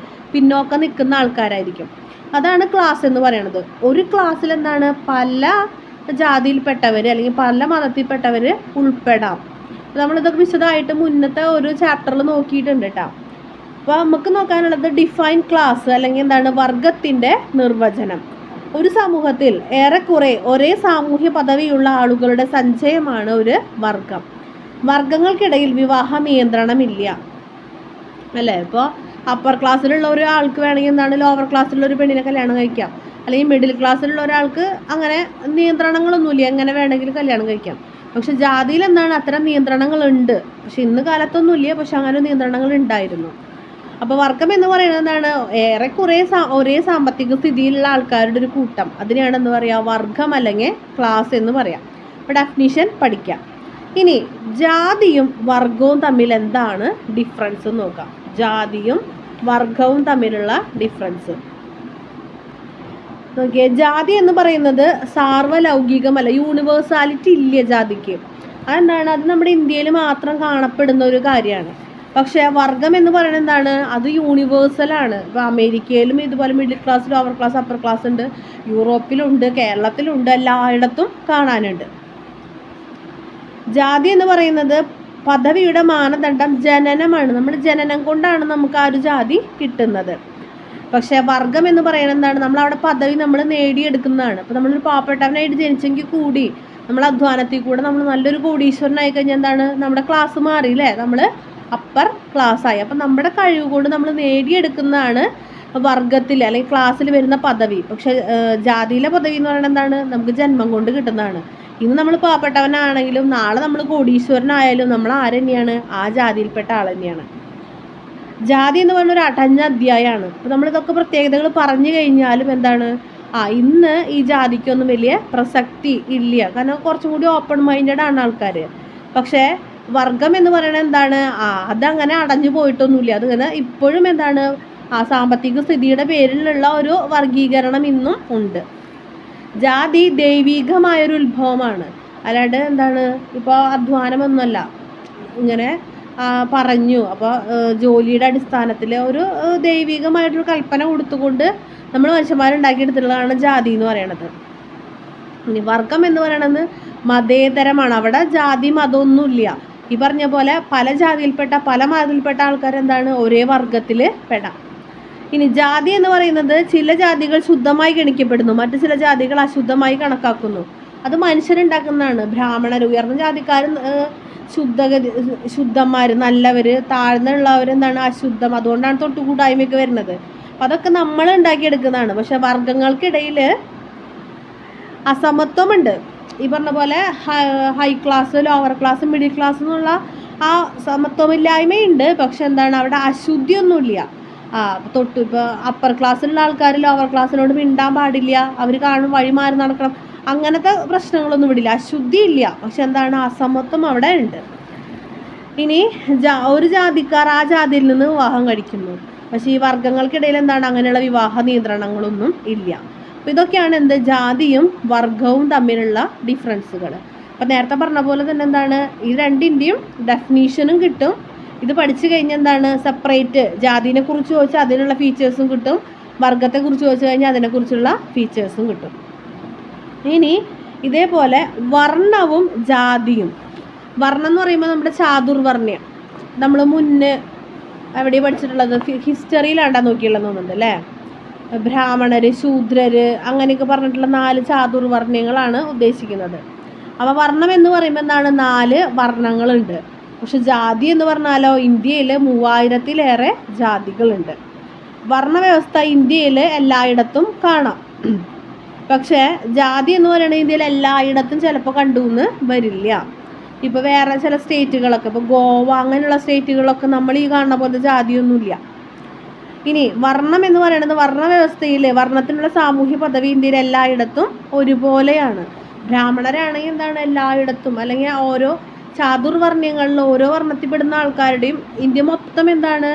പിന്നോക്കം നിൽക്കുന്ന ആൾക്കാരായിരിക്കും. അതാണ് ക്ലാസ് എന്ന് പറയുന്നത്. ഒരു ക്ലാസ്സിൽ പല ജാതിയിൽപ്പെട്ടവർ അല്ലെങ്കിൽ പല മതത്തിൽപ്പെട്ടവർ ഉൾപ്പെടാം. നമ്മളിതൊക്കെ വിശദമായിട്ട് മുന്നത്തെ ഒരു ചാപ്റ്ററിൽ നോക്കിയിട്ടുണ്ട് കേട്ടോ. അപ്പോൾ നമുക്ക് നോക്കാനുള്ളത് ഡിഫൈൻ ക്ലാസ് അല്ലെങ്കിൽ വർഗത്തിൻ്റെ നിർവചനം. ഒരു സമൂഹത്തിൽ ഏറെക്കുറെ ഒരേ സാമൂഹ്യ പദവിയുള്ള ആളുകളുടെ സഞ്ചയമാണ് ഒരു വർഗം. വർഗങ്ങൾക്കിടയിൽ വിവാഹ നിയന്ത്രണമില്ല അല്ലേ? ഇപ്പോൾ അപ്പർ ക്ലാസ്സിലുള്ള ഒരാൾക്ക് വേണമെങ്കിൽ ലോവർ ക്ലാസ്സിലുള്ള ഒരു പെണ്ണിനെ കല്യാണം കഴിക്കാം, അല്ലെങ്കിൽ മിഡിൽ ക്ലാസ്സിലുള്ള ഒരാൾക്ക് അങ്ങനെ നിയന്ത്രണങ്ങളൊന്നുമില്ല, എങ്ങനെ വേണമെങ്കിലും കല്യാണം കഴിക്കാം. പക്ഷെ ജാതിയിൽ അത്തരം നിയന്ത്രണങ്ങളുണ്ട്. പക്ഷെ ഇന്ന് കാലത്തൊന്നുമില്ല, പക്ഷെ അങ്ങനെ നിയന്ത്രണങ്ങൾ ഉണ്ടായിരുന്നു. അപ്പോൾ വർഗം എന്ന് പറയുന്നത് ഏറെക്കുറെ ഒരേ സാമ്പത്തിക സ്ഥിതിയിലുള്ള ആൾക്കാരുടെ ഒരു കൂട്ടം. അതിനെയാണ് പറയുക? വർഗം അല്ലെങ്കിൽ ക്ലാസ് എന്ന് പറയാം. അപ്പോൾ ഡെഫിനിഷൻ പഠിക്കാം. ഇനി ജാതിയും വർഗവും തമ്മിൽ എന്താണ് ഡിഫറൻസ് നോക്കാം. ജാതിയും വർഗവും തമ്മിലുള്ള ഡിഫറൻസ് നോക്കിയേ. ജാതി എന്ന് പറയുന്നത് സാർവലൗകികമല്ല, യൂണിവേഴ്സാലിറ്റി ഇല്ല ജാതിക്ക്. അതെന്താണ്? അത് നമ്മുടെ ഇന്ത്യയിൽ മാത്രം കാണപ്പെടുന്ന ഒരു കാര്യമാണ്. പക്ഷേ വർഗം എന്ന് പറയുന്നത് അത് യൂണിവേഴ്സലാണ്. ഇപ്പോൾ അമേരിക്കയിലും ഇതുപോലെ middle class, lower class, upper class ഉണ്ട്, യൂറോപ്പിലുണ്ട്, കേരളത്തിലുണ്ട്, എല്ലായിടത്തും കാണാനുണ്ട്. ജാതി എന്ന് പറയുന്നത് പദവിയുടെ മാനദണ്ഡം ജനനമാണ്. നമ്മുടെ ജനനം കൊണ്ടാണ് നമുക്ക് ആ ഒരു ജാതി കിട്ടുന്നത്. പക്ഷേ വർഗം എന്ന് പറയുന്നത് നമ്മളവിടെ പദവി നമ്മൾ നേടിയെടുക്കുന്നതാണ്. അപ്പോൾ നമ്മളൊരു പാവപ്പെട്ടവനായിട്ട് ജനിച്ചെങ്കിൽ കൂടി നമ്മൾ അധ്വാനത്തിൽ കൂടെ നമ്മൾ നല്ലൊരു കോടീശ്വരനായി കഴിഞ്ഞാൽ എന്താണ്, നമ്മുടെ ക്ലാസ് മാറിയില്ലേ, നമ്മൾ അപ്പർ ക്ലാസ്സായി. അപ്പം നമ്മുടെ കഴിവ് കൊണ്ട് നമ്മൾ നേടിയെടുക്കുന്നതാണ് വർഗത്തിൽ അല്ലെങ്കിൽ ക്ലാസ്സിൽ വരുന്ന പദവി. പക്ഷെ ജാതിയിലെ പദവി എന്ന് പറയുന്നത് എന്താണ്, നമുക്ക് ജന്മം കൊണ്ട് കിട്ടുന്നതാണ്. ഇന്ന് നമ്മൾ പാവപ്പെട്ടവനാണെങ്കിലും നാളെ നമ്മൾ കോടീശ്വരനായാലും നമ്മൾ ആര് തന്നെയാണ്, ആ ജാതിയിൽപ്പെട്ട ആൾ തന്നെയാണ്. ജാതി എന്ന് പറഞ്ഞൊരു അടഞ്ഞ അധ്യായമാണ്. അപ്പോൾ നമ്മളിതൊക്കെ പ്രത്യേകതകൾ പറഞ്ഞു കഴിഞ്ഞാലും എന്താണ്, ഇന്ന് ഈ ജാതിക്കൊന്നും വലിയ പ്രസക്തി ഇല്ല. കാരണം കുറച്ചും കൂടി ഓപ്പൺ മൈൻഡഡ് ആണ് ആൾക്കാർ. പക്ഷേ വർഗം എന്ന് പറയുന്നത് എന്താണ്, അതങ്ങനെ അടഞ്ഞു പോയിട്ടൊന്നുമില്ല. അതിങ്ങനെ ഇപ്പോഴും എന്താണ്, സാമ്പത്തിക സ്ഥിതിയുടെ പേരിലുള്ള ഒരു വർഗീകരണം ഇന്നും ഉണ്ട്. ജാതി ദൈവികമായൊരു ഉത്ഭവമാണ്. അല്ലാണ്ട് എന്താണ്, ഇപ്പോൾ അധ്വാനമൊന്നുമല്ല. ഇങ്ങനെ പറഞ്ഞു അപ്പോൾ ജോലിയുടെ അടിസ്ഥാനത്തിൽ ഒരു ദൈവികമായിട്ടൊരു കൽപ്പന കൊടുത്തുകൊണ്ട് നമ്മൾ മനുഷ്യന്മാരുണ്ടാക്കിയെടുത്തിട്ടുള്ളതാണ് ജാതി എന്ന് പറയണത്. ഇനി വർഗം എന്ന് പറയണത് മതേതരമാണ്. അവിടെ ജാതി മതമൊന്നുമില്ല. ഈ പറഞ്ഞ പോലെ പല ജാതിയിൽപ്പെട്ട പല മതത്തിൽപ്പെട്ട ആൾക്കാരെന്താണ്, ഒരേ വർഗത്തിൽ പെടാം. ഇനി ജാതി എന്ന് പറയുന്നത് ചില ജാതികൾ ശുദ്ധമായി ഗണിക്കപ്പെടുന്നു, മറ്റു ചില ജാതികൾ അശുദ്ധമായി കണക്കാക്കുന്നു. അത് മനുഷ്യരുണ്ടാക്കുന്നതാണ്. ബ്രാഹ്മണർ, ഉയർന്ന ജാതിക്കാരും ശുദ്ധന്മാർ നല്ലവർ, താഴ്ന്നുള്ളവരെന്താണ് അശുദ്ധം. അതുകൊണ്ടാണ് തൊട്ടുകൂടായ്മയൊക്കെ വരുന്നത്. അപ്പം അതൊക്കെ നമ്മൾ ഉണ്ടാക്കിയെടുക്കുന്നതാണ്. പക്ഷെ വർഗങ്ങൾക്കിടയിൽ അസമത്വമുണ്ട്. ഈ പറഞ്ഞ പോലെ high class, lower class, middle class എന്നുള്ള ആ സമത്വമില്ലായ്മയുണ്ട്. പക്ഷെ എന്താണ്, അവിടെ അശുദ്ധിയൊന്നുമില്ല. ഇപ്പോൾ അപ്പർ ക്ലാസ്സിലുള്ള ആൾക്കാർ ലോവർ ക്ലാസ്സിനോട് മിണ്ടാൻ പാടില്ല, അവർ കാണും വഴി മാറി നടക്കണം, അങ്ങനത്തെ പ്രശ്നങ്ങളൊന്നും വിടില്ല. അശുദ്ധി ഇല്ല. പക്ഷെ എന്താണ്, അസമത്വം അവിടെ ഉണ്ട്. ഇനി ഒരു ജാതിക്കാർ ആ ജാതിയിൽ നിന്ന് വിവാഹം കഴിക്കുന്നു. പക്ഷേ ഈ വർഗങ്ങൾക്കിടയിൽ എന്താണ്, അങ്ങനെയുള്ള വിവാഹ നിയന്ത്രണങ്ങളൊന്നും ഇല്ല. അപ്പോൾ ഇതൊക്കെയാണ് എന്ത്, ജാതിയും വർഗവും തമ്മിലുള്ള ഡിഫറൻസുകൾ. അപ്പോൾ നേരത്തെ പറഞ്ഞ പോലെ തന്നെ എന്താണ്, ഈ രണ്ടിൻ്റെയും ഡെഫിനീഷനും കിട്ടും. ഇത് പഠിച്ചു കഴിഞ്ഞാൽ എന്താണ്, സെപ്പറേറ്റ് ജാതിനെ കുറിച്ച് ചോദിച്ചാൽ അതിനുള്ള ഫീച്ചേഴ്സും കിട്ടും, വർഗത്തെക്കുറിച്ച് ചോദിച്ചു കഴിഞ്ഞാൽ അതിനെക്കുറിച്ചുള്ള ഫീച്ചേഴ്സും കിട്ടും. ഇനി ഇതേപോലെ വർണ്ണവും ജാതിയും. വർണ്ണം എന്ന് പറയുമ്പോൾ നമ്മുടെ ചാതുർവർണ്ണ്യം, നമ്മൾ മുന്നേ എവിടെ പഠിച്ചിട്ടുള്ളത്, ഹിസ്റ്ററിയിലാണ്ടാ നോക്കിയുള്ളതെന്ന് തോന്നുന്നുണ്ട് അല്ലേ. ബ്രാഹ്മണർ, ശൂദ്രർ അങ്ങനെയൊക്കെ പറഞ്ഞിട്ടുള്ള 4 ചാതുർവർണ്ണ്യങ്ങളാണ് ഉദ്ദേശിക്കുന്നത്. അപ്പോൾ വർണ്ണം എന്ന് പറയുമ്പോൾ എന്താണ്, 4 വർണ്ണങ്ങളുണ്ട്. പക്ഷെ ജാതി എന്ന് പറഞ്ഞാലോ, ഇന്ത്യയിൽ 3000-ലേറെ ജാതികളുണ്ട്. വർണ്ണവ്യവസ്ഥ ഇന്ത്യയിൽ എല്ലായിടത്തും കാണാം. പക്ഷേ ജാതി എന്ന് പറയുന്നത് ഇന്ത്യയിൽ എല്ലായിടത്തും ചിലപ്പോൾ കണ്ടുവന്ന് വരില്ല. ഇപ്പോൾ വേറെ ചില സ്റ്റേറ്റുകളൊക്കെ, ഇപ്പോൾ ഗോവ അങ്ങനെയുള്ള സ്റ്റേറ്റുകളൊക്കെ നമ്മൾ ഈ കാണുന്ന പോലെ ജാതിയൊന്നുമില്ല. ഇനി വർണ്ണം എന്ന് പറയുന്നത് വർണ്ണവ്യവസ്ഥയിൽ വർണ്ണത്തിനുള്ള സാമൂഹ്യ പദവി ഇന്ത്യയിൽ എല്ലായിടത്തും ഒരുപോലെയാണ്. ബ്രാഹ്മണരാണെങ്കിൽ എന്താണ്, എല്ലായിടത്തും, അല്ലെങ്കിൽ ഓരോ ചാതുർവർണ്ണ്യങ്ങളിൽ ഓരോ വർണ്ണത്തിൽപ്പെടുന്ന ആൾക്കാരുടെയും ഇന്ത്യ മൊത്തം എന്താണ്,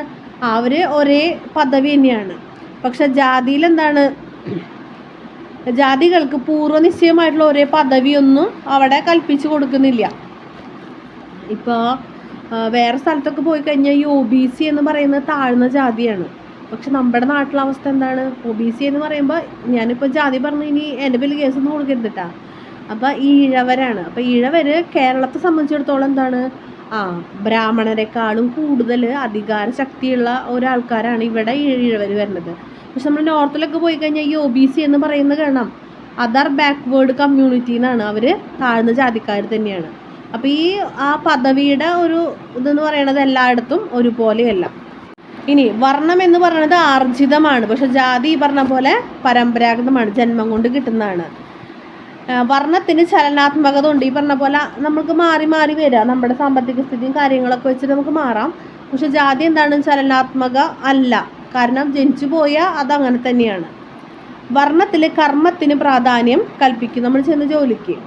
അവർ ഒരേ പദവി തന്നെയാണ്. പക്ഷെ ജാതിയിൽ എന്താണ്, ജാതികൾക്ക് പൂർവ്വനിശ്ചയമായിട്ടുള്ള ഒരേ പദവിയൊന്നും അവിടെ കൽപ്പിച്ചു കൊടുക്കുന്നില്ല. ഇപ്പോൾ വേറെ സ്ഥലത്തൊക്കെ പോയി കഴിഞ്ഞാൽ ഈ OBC എന്ന് പറയുന്നത് താഴ്ന്ന ജാതിയാണ്. പക്ഷെ നമ്മുടെ നാട്ടിലെ അവസ്ഥ എന്താണ്, OBC എന്ന് പറയുമ്പോൾ ഞാനിപ്പോൾ ജാതി പറഞ്ഞു, ഇനി എൻ്റെ പേരിൽ കേസൊന്നും കൊടുക്കരുതിട്ടാ. അപ്പോൾ ഈഴവരാണ്. അപ്പോൾ ഈഴവർ കേരളത്തെ സംബന്ധിച്ചിടത്തോളം എന്താണ്, ബ്രാഹ്മണരെക്കാളും കൂടുതൽ അധികാര ശക്തിയുള്ള ഒരാൾക്കാരാണ് ഇവിടെ ഈഴവർ വരുന്നത്. പക്ഷെ നമ്മൾ നോർത്തിലൊക്കെ പോയി കഴിഞ്ഞാൽ ഈ OBC എന്ന് പറയുന്നത് കാണാം, അതർ ബാക്ക്വേർഡ് കമ്മ്യൂണിറ്റി എന്നാണ്, അവർ താഴ്ന്ന ജാതിക്കാർ തന്നെയാണ്. അപ്പോൾ ഈ പദവിയുടെ ഒരു ഇതെന്ന് പറയണത് എല്ലായിടത്തും ഒരുപോലെയല്ല. ഇനി വർണ്ണം എന്ന് പറയുന്നത് ആർജിതമാണ്. പക്ഷെ ജാതി ഈ പറഞ്ഞ പോലെ പരമ്പരാഗതമാണ്, ജന്മം കൊണ്ട് കിട്ടുന്നതാണ്. വർണ്ണത്തിന് ചലനാത്മകത ഉണ്ട്. ഈ പറഞ്ഞ പോലെ നമുക്ക് മാറി മാറി വരിക, നമ്മുടെ സാമ്പത്തിക സ്ഥിതിയും കാര്യങ്ങളൊക്കെ വെച്ചിട്ട് നമുക്ക് മാറാം. പക്ഷെ ജാതി എന്താണ്, ചലനാത്മക അല്ല. കാരണം ജനിച്ചു പോയാൽ അതങ്ങനെ തന്നെയാണ്. വർണ്ണത്തിൽ കർമ്മത്തിന് പ്രാധാന്യം കൽപ്പിക്കും, നമ്മൾ ചെയ്യുന്ന ജോലിക്ക്.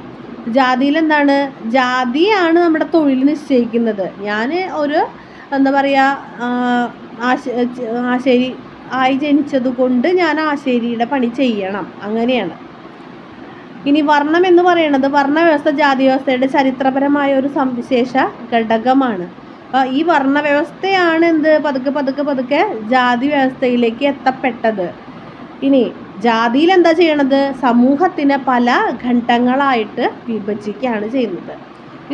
ജാതിയിൽ എന്താണ്, ജാതിയാണ് നമ്മുടെ തൊഴിൽ നിശ്ചയിക്കുന്നത്. ഞാൻ ഒരു എന്താ പറയുക, ആശേരി ആയി ജനിച്ചത് കൊണ്ട് ഞാൻ ആശേരിയുടെ പണി ചെയ്യണം, അങ്ങനെയാണ്. ഇനി വർണ്ണം എന്ന് പറയുന്നത് വർണ്ണവ്യവസ്ഥ ജാതി വ്യവസ്ഥയുടെ ചരിത്രപരമായ ഒരു സവിശേഷ ഘടകമാണ്. അപ്പോൾ ഈ വർണ്ണവ്യവസ്ഥയാണ് പതുക്കെ പതുക്കെ പതുക്കെ ജാതി വ്യവസ്ഥയിലേക്ക് എത്തപ്പെട്ടത്. ഇനി ജാതിയിൽ എന്താ ചെയ്യണത്, സമൂഹത്തിനെ പല ഘട്ടങ്ങളായിട്ട് വിഭജിക്കുകയാണ് ചെയ്യുന്നത്.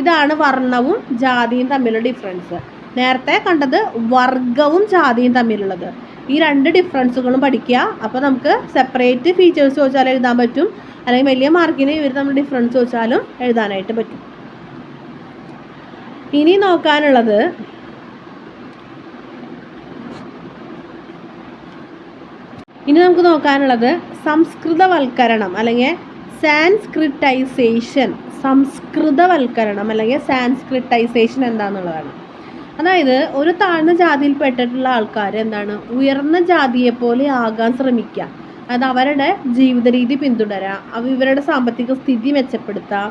ഇതാണ് വർണ്ണവും ജാതിയും തമ്മിലുള്ള ഡിഫറൻസ്. നേരത്തെ കണ്ടത് വർഗവും ജാതിയും തമ്മിലുള്ളത്. ഈ 2 ഡിഫറൻസുകളും പഠിക്കുക. അപ്പോൾ നമുക്ക് സെപ്പറേറ്റ് ഫീച്ചേഴ്സ് ചോദിച്ചാൽ എഴുതാൻ പറ്റും, അല്ലെങ്കിൽ വലിയ മാർക്കിന് ഇവർ നമ്മൾ ഡിഫറൻസ് ചോദിച്ചാലും എഴുതാനായിട്ട് പറ്റും. ഇനി നോക്കാനുള്ളത് സംസ്കൃതവൽക്കരണം അല്ലെങ്കിൽ സാൻസ്ക്രിറ്റൈസേഷൻ. സംസ്കൃതവൽക്കരണം അല്ലെങ്കിൽ സാൻസ്ക്രിറ്റൈസേഷൻ എന്താണെന്നുള്ളതാണ്. അതായത് ഒരു താഴ്ന്ന ജാതിയിൽപ്പെട്ടിട്ടുള്ള ആൾക്കാർ എന്താണ് ഉയർന്ന ജാതിയെ പോലെ ആകാൻ ശ്രമിക്കുക. അത് അവരുടെ ജീവിത രീതി പിന്തുടരുക, ഇവരുടെ സാമ്പത്തിക സ്ഥിതി മെച്ചപ്പെടുത്തുക,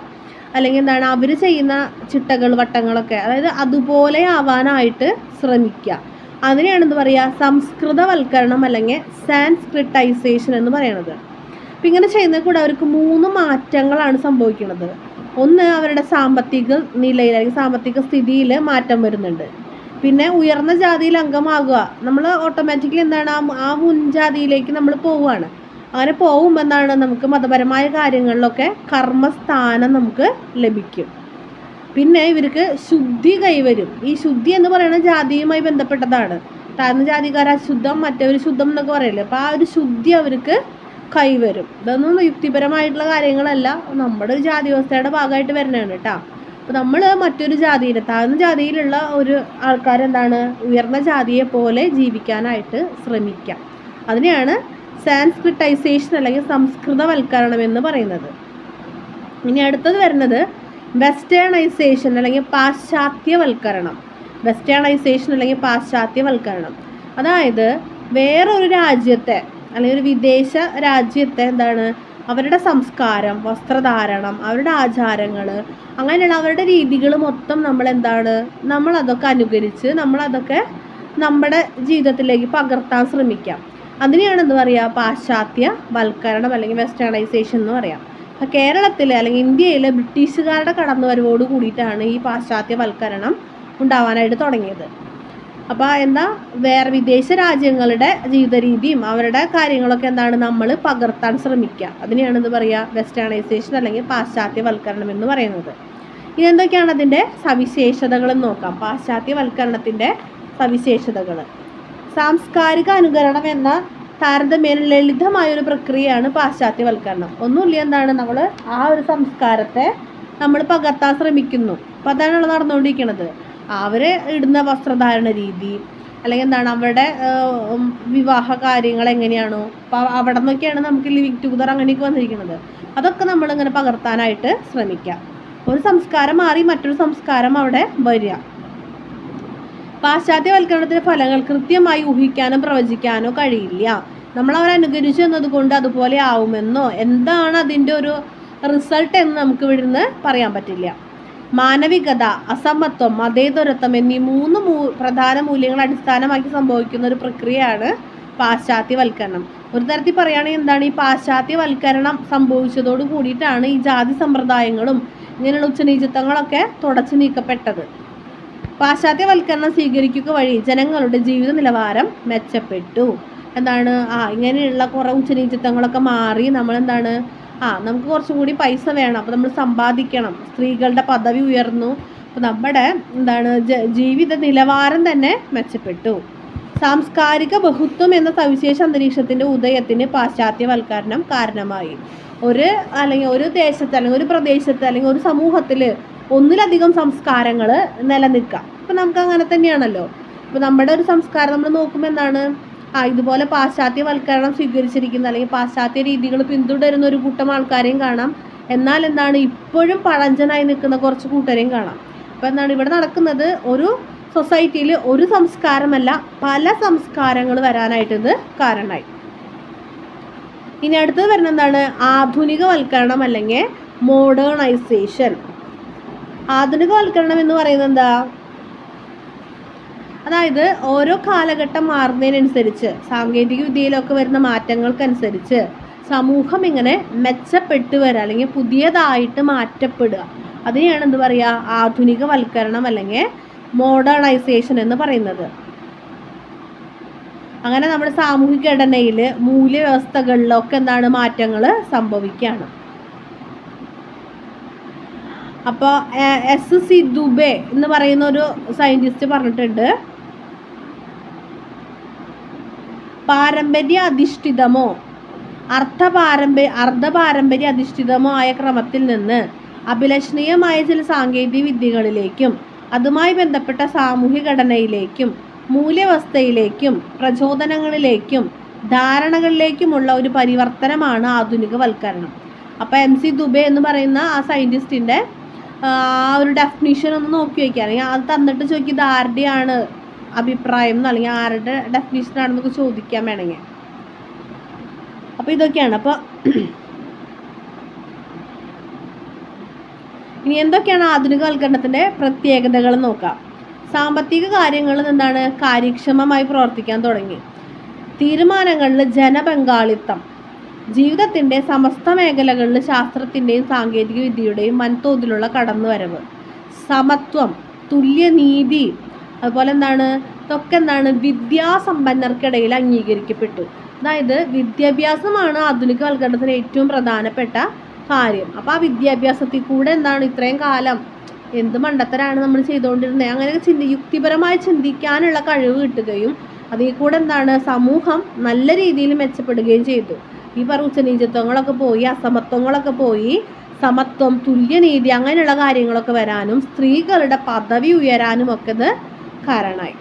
അല്ലെങ്കിൽ എന്താണ് അവർ ചെയ്യുന്ന ചിട്ടകൾ വട്ടങ്ങളൊക്കെ അതായത് അതുപോലെ ആവാനായിട്ട് ശ്രമിക്കുക. അതിനെയാണ് എന്ത് പറയുക, സംസ്കൃതവൽക്കരണം അല്ലെങ്കിൽ സാൻസ്ക്രിറ്റൈസേഷൻ എന്ന് പറയുന്നത്. അപ്പം ഇങ്ങനെ ചെയ്യുന്നത് കൂടെ അവർക്ക് 3 മാറ്റങ്ങളാണ് സംഭവിക്കുന്നത്. ഒന്ന്, അവരുടെ സാമ്പത്തിക നിലയിൽ അല്ലെങ്കിൽ സാമ്പത്തിക സ്ഥിതിയിൽ മാറ്റം വരുന്നുണ്ട്. പിന്നെ ഉയർന്ന ജാതിയിൽ അംഗമാകുക, നമ്മൾ ഓട്ടോമാറ്റിക്കലി എന്താണ് ആ മുൻജാതിയിലേക്ക് നമ്മൾ പോവുകയാണ്. അങ്ങനെ പോകുമ്പോൾ എന്താണ് നമുക്ക് മതപരമായ കാര്യങ്ങളിലൊക്കെ കർമ്മസ്ഥാനം നമുക്ക് ലഭിക്കും. പിന്നെ ഇവർക്ക് ശുദ്ധി കൈവരും. ഈ ശുദ്ധി എന്ന് പറയുന്നത് ജാതിയുമായി ബന്ധപ്പെട്ടതാണ്. താഴ്ന്ന ജാതിക്കാർ അശുദ്ധം, മറ്റവർ ശുദ്ധം എന്നൊക്കെ പറയില്ലേ. അപ്പോൾ ആ ഒരു ശുദ്ധി അവർക്ക് കൈവരും. ഇതൊന്നും യുക്തിപരമായിട്ടുള്ള കാര്യങ്ങളല്ല, നമ്മുടെ ഒരു ജാതി വ്യവസ്ഥയുടെ ഭാഗമായിട്ട് വരുന്നതാണ് കേട്ടോ. അപ്പോൾ നമ്മൾ മറ്റൊരു ജാതിയിൽ, താഴ്ന്ന ജാതിയിലുള്ള ഒരു ആൾക്കാരെന്താണ് ഉയർന്ന ജാതിയെ പോലെ ജീവിക്കാനായിട്ട് ശ്രമിക്കാം. അതിനെയാണ് സാൻസ്ക്രിറ്റൈസേഷൻ അല്ലെങ്കിൽ സംസ്കൃതവൽക്കരണം എന്ന് പറയുന്നത്. ഇനി അടുത്തത് വരുന്നത് വെസ്റ്റേണൈസേഷൻ അല്ലെങ്കിൽ പാശ്ചാത്യവൽക്കരണം. വെസ്റ്റേണൈസേഷൻ അല്ലെങ്കിൽ പാശ്ചാത്യവൽക്കരണം അതായത് വേറൊരു രാജ്യത്തെ അല്ലെങ്കിൽ ഒരു വിദേശ രാജ്യത്തെ എന്താണ് അവരുടെ സംസ്കാരം, വസ്ത്രധാരണം, അവരുടെ ആചാരങ്ങൾ, അങ്ങനെയുള്ള അവരുടെ രീതികൾ മൊത്തം നമ്മളതൊക്കെ അനുകരിച്ച് നമ്മളതൊക്കെ നമ്മുടെ ജീവിതത്തിലേക്ക് പകർത്താൻ ശ്രമിക്കാം. അതിനെയാണ് എന്ത് പറയുക, പാശ്ചാത്യവൽക്കരണം അല്ലെങ്കിൽ വെസ്റ്റേണൈസേഷൻ എന്ന് പറയാം. അപ്പോൾ കേരളത്തിൽ അല്ലെങ്കിൽ ഇന്ത്യയിൽ ബ്രിട്ടീഷുകാരുടെ കടന്നുവരവോട് കൂടിയിട്ടാണ് ഈ പാശ്ചാത്യവൽക്കരണം ഉണ്ടാവാനായിട്ട് തുടങ്ങിയത്. അപ്പോൾ വേറെ വിദേശ രാജ്യങ്ങളുടെ ജീവിത രീതിയും അവരുടെ കാര്യങ്ങളൊക്കെ നമ്മൾ പകർത്താൻ ശ്രമിക്കുക. അതിനെയാണ് എന്ത് പറയുക, വെസ്റ്റേണൈസേഷൻ അല്ലെങ്കിൽ പാശ്ചാത്യവൽക്കരണം എന്ന് പറയുന്നത്. ഇതെന്തൊക്കെയാണ് അതിൻ്റെ സവിശേഷതകളെന്ന് നോക്കാം. പാശ്ചാത്യവൽക്കരണത്തിൻ്റെ സവിശേഷതകൾ. സാംസ്കാരിക അനുകരണം എന്ന താരതമ്യേന ലളിതമായൊരു പ്രക്രിയയാണ് പാശ്ചാത്യവൽക്കരണം. ഒന്നുമില്ല, നമ്മൾ ആ ഒരു സംസ്കാരത്തെ നമ്മൾ പകർത്താൻ ശ്രമിക്കുന്നു. അപ്പോൾ അതാണ് നടന്നുകൊണ്ടിരിക്കുന്നത്. അവർ ഇടുന്ന വസ്ത്രധാരണ രീതി അല്ലെങ്കിൽ അവരുടെ വിവാഹ കാര്യങ്ങൾ എങ്ങനെയാണോ, അപ്പോൾ അവിടെ നിന്നൊക്കെയാണ് നമുക്ക് ലിവിങ് ടുഗദർ അങ്ങനെയൊക്കെ വന്നിരിക്കുന്നത്. അതൊക്കെ നമ്മളിങ്ങനെ പകർത്താനായിട്ട് ശ്രമിക്കുക. ഒരു സംസ്കാരം മാറി മറ്റൊരു സംസ്കാരം അവിടെ വരിക. പാശ്ചാത്യവൽക്കരണത്തിൻ്റെ ഫലങ്ങൾ കൃത്യമായി ഊഹിക്കാനോ പ്രവചിക്കാനോ കഴിയില്ല. നമ്മളവരനുകരിച്ചു എന്നതുകൊണ്ട് അതുപോലെ ആവുമെന്നോ എന്താണ് അതിൻ്റെ ഒരു റിസൾട്ട് എന്ന് നമുക്ക് ഇവിടുന്ന് പറയാൻ പറ്റില്ല. മാനവികത, അസമത്വം, മതേതരത്വം എന്നീ 3 പ്രധാന മൂല്യങ്ങൾ അടിസ്ഥാനമാക്കി സംഭവിക്കുന്ന ഒരു പ്രക്രിയയാണ് പാശ്ചാത്യവൽക്കരണം. ഒരു തരത്തിൽ പറയുകയാണെങ്കിൽ എന്താണ് ഈ പാശ്ചാത്യവൽക്കരണം സംഭവിച്ചതോട് കൂടിയിട്ടാണ് ഈ ജാതി സമ്പ്രദായങ്ങളും ഇങ്ങനെയുള്ള ഉച്ചനീചത്വങ്ങളൊക്കെ തുടച്ചു നീക്കപ്പെട്ടത്. പാശ്ചാത്യവൽക്കരണം സ്വീകരിക്കുക വഴി ജനങ്ങളുടെ ജീവിത നിലവാരം മെച്ചപ്പെട്ടു. ഇങ്ങനെയുള്ള കുറേ ഉച്ചനീചത്വങ്ങളൊക്കെ മാറി നമുക്ക് കുറച്ചും കൂടി പൈസ വേണം, അപ്പോൾ നമ്മൾ സമ്പാദിക്കണം, സ്ത്രീകളുടെ പദവി ഉയർന്നു, അപ്പോൾ നമ്മുടെ ജീവിത നിലവാരം തന്നെ മെച്ചപ്പെട്ടു. സാംസ്കാരിക ബഹുത്വം എന്ന സവിശേഷ അന്തരീക്ഷത്തിൻ്റെ ഉദയത്തിന് പാശ്ചാത്യവൽക്കരണം കാരണമായി. ഒരു ദേശത്ത് അല്ലെങ്കിൽ ഒരു പ്രദേശത്ത് അല്ലെങ്കിൽ ഒരു സമൂഹത്തിൽ ഒന്നിലധികം സംസ്കാരങ്ങൾ നിലനിൽക്കാം. ഇപ്പം നമുക്ക് അങ്ങനെ തന്നെയാണല്ലോ. ഇപ്പോൾ നമ്മുടെ ഒരു സംസ്കാരം നമ്മൾ നോക്കുമ്പോൾ ഇതുപോലെ പാശ്ചാത്യവൽക്കരണം സ്വീകരിച്ചിരിക്കുന്ന അല്ലെങ്കിൽ പാശ്ചാത്യ രീതികൾ പിന്തുടരുന്ന ഒരു കൂട്ടം ആൾക്കാരെയും കാണാം. എന്നാൽ ഇപ്പോഴും പഴഞ്ചനായി നിൽക്കുന്ന കുറച്ച് കൂട്ടരെയും കാണാം. അപ്പോൾ ഇവിടെ നടക്കുന്നത് ഒരു സൊസൈറ്റിയിൽ ഒരു സംസ്കാരമല്ല പല സംസ്കാരങ്ങൾ വരാനായിട്ട് ഇത് കാരണമായി. ഇനി അടുത്തത് വരുന്നത് ആധുനികവൽക്കരണം അല്ലെങ്കിൽ മോഡേണൈസേഷൻ. ആധുനികവൽക്കരണം എന്ന് പറയുന്നത് അതായത് ഓരോ കാലഘട്ടം മാറുന്നതിനനുസരിച്ച് സാങ്കേതിക വിദ്യയിലൊക്കെ വരുന്ന മാറ്റങ്ങൾക്കനുസരിച്ച് സമൂഹം ഇങ്ങനെ മെച്ചപ്പെട്ടു വരിക അല്ലെങ്കിൽ പുതിയതായിട്ട് മാറ്റപ്പെടുക. അതിനെയാണ് എന്ത് പറയുക, ആധുനികവൽക്കരണം അല്ലെങ്കിൽ മോഡേണൈസേഷൻ എന്ന് പറയുന്നത്. അങ്ങനെ നമ്മുടെ സാമൂഹിക ഘടനയിൽ മൂല്യവ്യവസ്ഥകളിലൊക്കെ മാറ്റങ്ങൾ സംഭവിക്കുകയാണ്. അപ്പോൾ S.C. ദുബെ എന്ന് പറയുന്ന ഒരു സയൻറ്റിസ്റ്റ് പറഞ്ഞിട്ടുണ്ട്, പാരമ്പര്യ അധിഷ്ഠിതമോ അർദ്ധപാരമ്പര്യ അധിഷ്ഠിതമായ ക്രമത്തിൽ നിന്ന് അഭിലഷണീയമായ ചില സാങ്കേതിക വിദ്യകളിലേക്കും അതുമായി ബന്ധപ്പെട്ട സാമൂഹ്യ ഘടനയിലേക്കും മൂല്യവസ്ഥയിലേക്കും പ്രചോദനങ്ങളിലേക്കും ധാരണകളിലേക്കുമുള്ള ഒരു പരിവർത്തനമാണ് ആധുനികവൽക്കരണം. അപ്പോൾ MC ദുബെ എന്ന് പറയുന്ന ആ സയൻറ്റിസ്റ്റിൻ്റെ ഒരു ഡെഫിനിഷൻ ഒന്ന് നോക്കി വയ്ക്കുകയാണെങ്കിൽ അത് തന്നിട്ട് ചോദിക്കും ഇത് ആരുടെയാണ് അഭിപ്രായം എന്ന്, അല്ലെങ്കിൽ ആരുടെ ഡെഫിനിഷനാണെന്നൊക്കെ ചോദിക്കാൻ വേണമെങ്കിൽ. അപ്പോൾ ഇതൊക്കെയാണ്. അപ്പോൾ ഇനി എന്തൊക്കെയാണ് ആധുനികവൽക്കരണത്തിൻ്റെ പ്രത്യേകതകൾ നോക്കാം. സാമ്പത്തിക കാര്യങ്ങളിൽ എന്താണ്? കാര്യക്ഷമമായി പ്രവർത്തിക്കാൻ തുടങ്ങി. തീരുമാനങ്ങളിൽ ജനപങ്കാളിത്തം. ജീവിതത്തിൻ്റെ സമസ്ത മേഖലകളിൽ ശാസ്ത്രത്തിൻ്റെയും സാങ്കേതിക വിദ്യയുടെയും വൻതോതിലുള്ള കടന്നുവരവ്. സമത്വം, തുല്യനീതി, അതുപോലെ ഇതൊക്കെ വിദ്യാസമ്പന്നർക്കിടയിൽ അംഗീകരിക്കപ്പെട്ടു. അതായത് വിദ്യാഭ്യാസമാണ് ആധുനികവൽക്കരണത്തിന് ഏറ്റവും പ്രധാനപ്പെട്ട കാര്യം. അപ്പോൾ ആ വിദ്യാഭ്യാസത്തിൽ കൂടെ ഇത്രയും കാലം എന്ത് മണ്ടത്തരാണ് നമ്മൾ ചെയ്തുകൊണ്ടിരുന്നത്, അങ്ങനെയൊക്കെ യുക്തിപരമായി ചിന്തിക്കാനുള്ള കഴിവ് കിട്ടുകയും അതിൽ കൂടെ സമൂഹം നല്ല രീതിയിൽ മെച്ചപ്പെടുകയും ചെയ്തു. ഈ ഉച്ചനീചത്വങ്ങളൊക്കെ പോയി, അസമത്വങ്ങളൊക്കെ പോയി, സമത്വം, തുല്യനീതി അങ്ങനെയുള്ള കാര്യങ്ങളൊക്കെ വരാനും സ്ത്രീകളുടെ പദവി ഉയരാനും ഒക്കെ ഇത് കാരണമായി.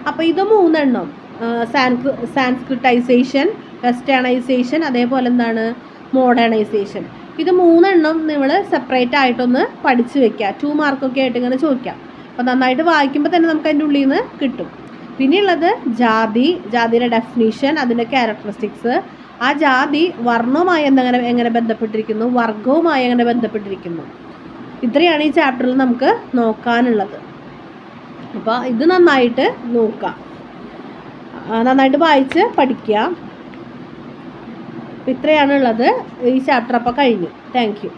അപ്പോൾ ഇത് മൂന്നെണ്ണം, സാൻസ്ക്രിറ്റൈസേഷൻ, വെസ്റ്റേണൈസേഷൻ, അതേപോലെ മോഡേണൈസേഷൻ, ഇത് മൂന്നെണ്ണം നിങ്ങൾ സെപ്പറേറ്റ് ആയിട്ടൊന്ന് പഠിച്ചു വെക്കുക. 2 മാർക്കൊക്കെ ആയിട്ട് ഇങ്ങനെ ചോദിക്കാം. അപ്പോൾ നന്നായിട്ട് വായിക്കുമ്പോൾ തന്നെ നമുക്ക് അതിൻ്റെ ഉള്ളിൽ നിന്ന് കിട്ടും. പിന്നെയുള്ളത് ജാതിയുടെ ഡെഫിനിഷൻ, അതിൻ്റെ ക്യാരക്ടറിസ്റ്റിക്സ്, ആ ജാതി വർണ്ണവുമായി എങ്ങനെ ബന്ധപ്പെട്ടിരിക്കുന്നു, വർഗവുമായി എങ്ങനെ ബന്ധപ്പെട്ടിരിക്കുന്നു, ഇത്രയാണ് ഈ ചാപ്റ്ററിൽ നമുക്ക് നോക്കാനുള്ളത്. അപ്പോൾ ഇത് നന്നായിട്ട് നോക്കാം, നന്നായിട്ട് വായിച്ച് പഠിക്കുക. ഇത്രയാണുള്ളത്. ഈ ചാപ്റ്റർ അപ്പോൾ കഴിഞ്ഞു. Thank you.